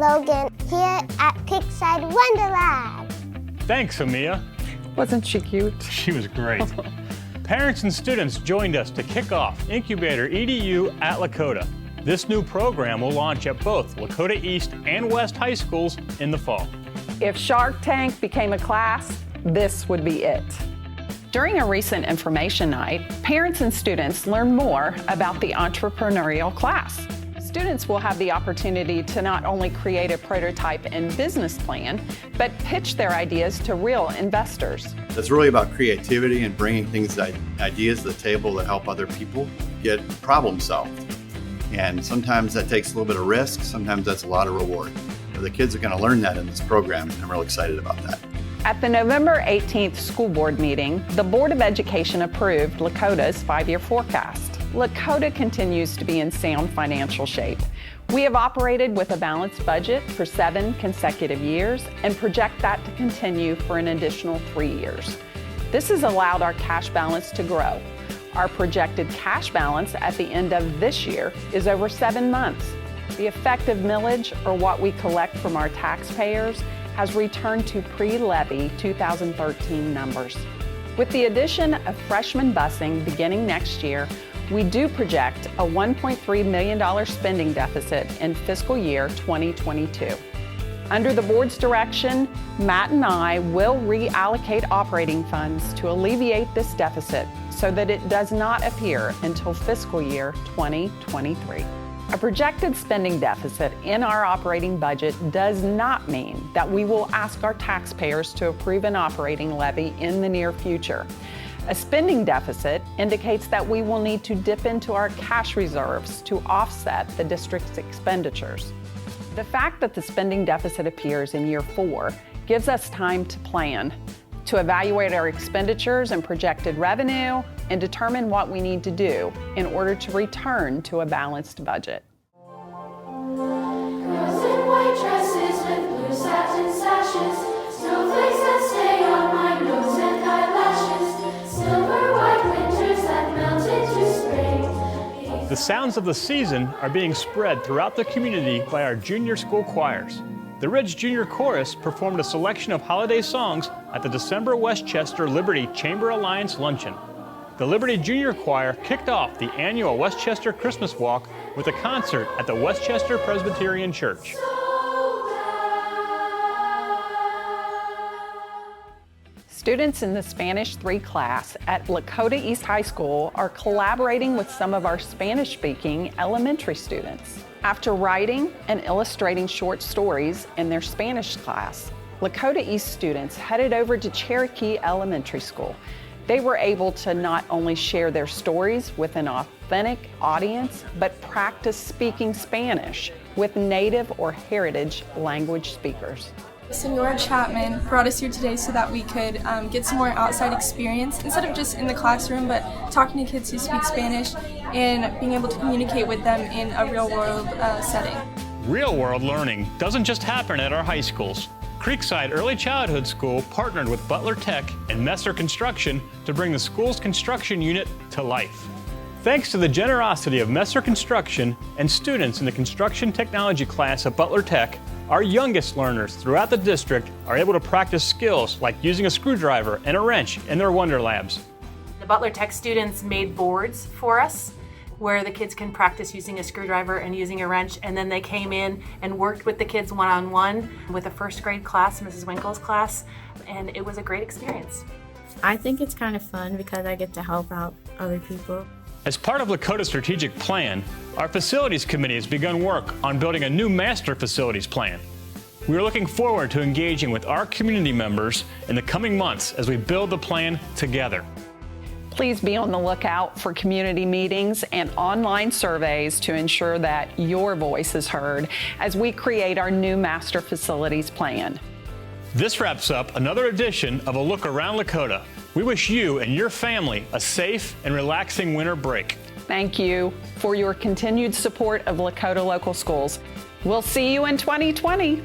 Logan here at Creekside Wonderland. Thanks, Amia. Wasn't she cute? She was great. Parents and students joined us to kick off Incubator Edu at Lakota. This new program will launch at both Lakota East and West high schools in the fall. If Shark Tank became a class, this would be it. During a recent information night, parents and students learned more about the entrepreneurial class. Students will have the opportunity to not only create a prototype and business plan, but pitch their ideas to real investors. It's really about creativity and bringing ideas to the table that help other people get problem solved. And sometimes that takes a little bit of risk, sometimes that's a lot of reward. But the kids are going to learn that in this program, and I'm real excited about that. At the November 18th school board meeting, the Board of Education approved Lakota's 5-year forecast. Lakota continues to be in sound financial shape. We have operated with a balanced budget for 7 consecutive years and project that to continue for an additional 3 years. This has allowed our cash balance to grow. Our projected cash balance at the end of this year is over 7 months. The effective millage, or what we collect from our taxpayers, has returned to pre-levy 2013 numbers. With the addition of freshman busing beginning next year, we do project a $1.3 million spending deficit in fiscal year 2022. Under the board's direction, Matt and I will reallocate operating funds to alleviate this deficit so that it does not appear until fiscal year 2023. A projected spending deficit in our operating budget does not mean that we will ask our taxpayers to approve an operating levy in the near future. A spending deficit indicates that we will need to dip into our cash reserves to offset the district's expenditures. The fact that the spending deficit appears in year 4 gives us time to plan, to evaluate our expenditures and projected revenue, and determine what we need to do in order to return to a balanced budget. Girls in white dresses with blue satin sashes, snowflakes that stay on my nose and eyelashes, silver white winters that melt into spring. The sounds of the season are being spread throughout the community by our junior school choirs. The Ridge Junior Chorus performed a selection of holiday songs at the December Westchester Liberty Chamber Alliance Luncheon. The Liberty Junior Choir kicked off the annual Westchester Christmas Walk with a concert at the Westchester Presbyterian Church. Students in the Spanish 3 class at Lakota East High School are collaborating with some of our Spanish-speaking elementary students. After writing and illustrating short stories in their Spanish class, Lakota East students headed over to Cherokee Elementary School. They were able to not only share their stories with an authentic audience, but practice speaking Spanish with native or heritage language speakers. Senora Chapman brought us here today so that we could get some more outside experience instead of just in the classroom, but talking to kids who speak Spanish and being able to communicate with them in a real-world setting. Real-world learning doesn't just happen at our high schools. Creekside Early Childhood School partnered with Butler Tech and Messer Construction to bring the school's construction unit to life. Thanks to the generosity of Messer Construction and students in the construction technology class at Butler Tech, our youngest learners throughout the district are able to practice skills like using a screwdriver and a wrench in their Wonder Labs. The Butler Tech students made boards for us where the kids can practice using a screwdriver and using a wrench, and then they came in and worked with the kids one-on-one with a first grade class, Mrs. Winkle's class, and it was a great experience. I think it's kind of fun because I get to help out other people. As part of Lakota's strategic plan, our facilities committee has begun work on building a new master facilities plan. We are looking forward to engaging with our community members in the coming months as we build the plan together. Please be on the lookout for community meetings and online surveys to ensure that your voice is heard as we create our new master facilities plan. This wraps up another edition of A Look Around Lakota. We wish you and your family a safe and relaxing winter break. Thank you for your continued support of Lakota Local Schools. We'll see you in 2020.